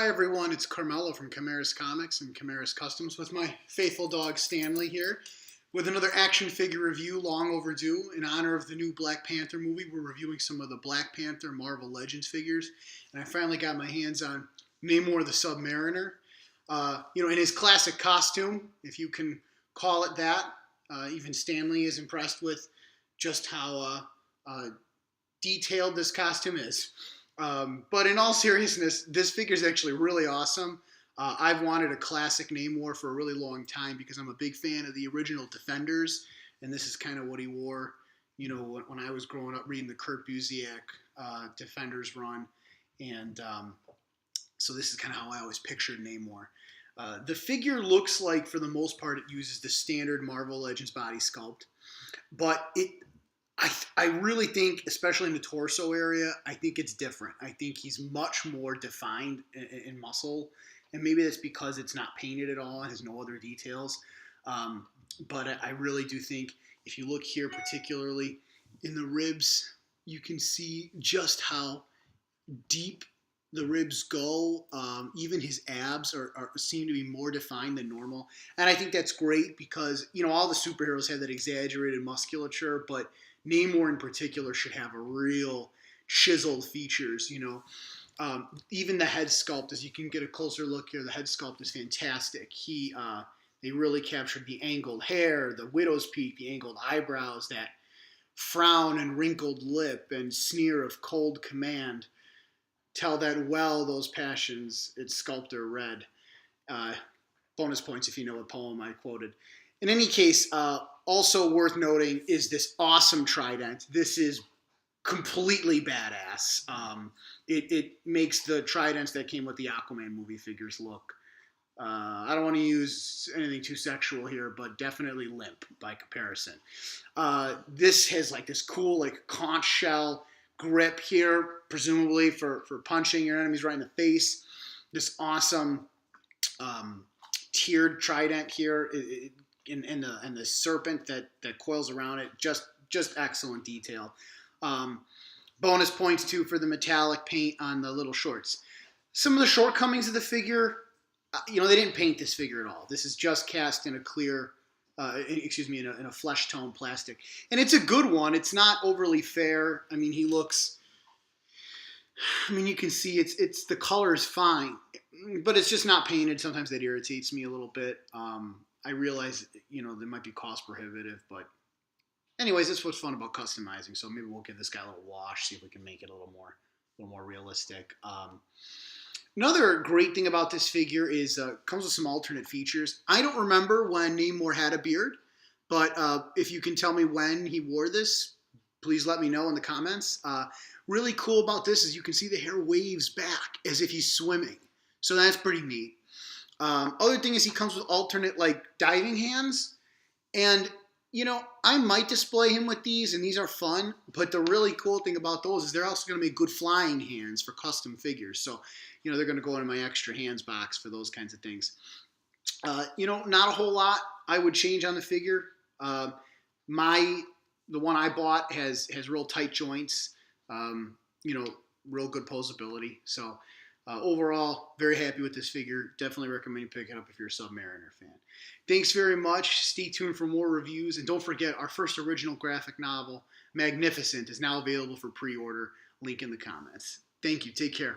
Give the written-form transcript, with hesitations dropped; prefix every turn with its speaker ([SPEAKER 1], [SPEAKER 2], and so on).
[SPEAKER 1] Hi everyone, it's Carmelo from Chimeras Comics and Chimeras Customs with my faithful dog Stanley here with another action figure review, long overdue. In honor of the new Black Panther movie, we're reviewing some of the Black Panther Marvel Legends figures, and I finally got my hands on Namor the Submariner. In his classic costume, if you can call it that. Even Stanley is impressed with just how detailed this costume is. But in all seriousness, this figure is actually really awesome. I've wanted a classic Namor for a really long time because I'm a big fan of the original Defenders, and this is kind of what he wore, when I was growing up reading the Kurt Busiek Defenders run, and so this is kind of how I always pictured Namor. The figure looks like, for the most part, it uses the standard Marvel Legends body sculpt, but I really think, especially in the torso area, I think it's different. I think he's much more defined in muscle, and maybe that's because it's not painted at all and has no other details. But I really do think if you look here, particularly in the ribs, you can see just how deep the ribs go. Even his abs seem to be more defined than normal, and I think that's great because all the superheroes have that exaggerated musculature, but Namor in particular should have a real chiseled features. Even the head sculpt, as you can get a closer look here, the head sculpt is fantastic. They really captured the angled hair, the widow's peak, the angled eyebrows, that frown and wrinkled lip and sneer of cold command. Tell that well those passions its sculptor read. Bonus points if you know what poem I quoted. In any case, also worth noting is this awesome Trident. This is completely badass. It makes the Tridents that came with the Aquaman movie figures look, I don't want to use anything too sexual here, but definitely limp by comparison. This has this cool conch shell grip here, presumably for punching your enemies right in the face. This awesome tiered trident here, and the serpent that coils around it, just excellent detail. Bonus points too for the metallic paint on the little shorts. Some of the shortcomings of the figure, they didn't paint this figure at all. This is just cast in a clear, in a flesh tone plastic, and it's a good one. It's not overly fair. He looks. You can see it's the color is fine, but it's just not painted. Sometimes that irritates me a little bit. I realize, they might be cost prohibitive, but anyways, that's what's fun about customizing. So maybe we'll give this guy a little wash, see if we can make it a little more realistic. Another great thing about this figure is comes with some alternate features. I don't remember when Namor had a beard, but if you can tell me when he wore this, please let me know in the comments. Really cool about this is you can see the hair waves back as if he's swimming. So that's pretty neat. Other thing is he comes with alternate diving hands, and I might display him with these, and these are fun, but the really cool thing about those is they're also going to make good flying hands for custom figures. So they're going to go into my extra hands box for those kinds of things. Not a whole lot I would change on the figure. The one I bought has real tight joints, real good posability. So overall, very happy with this figure. Definitely recommend you pick it up if you're a Submariner fan. Thanks very much. Stay tuned for more reviews. And don't forget, our first original graphic novel, Magnificent, is now available for pre-order. Link in the comments. Thank you. Take care.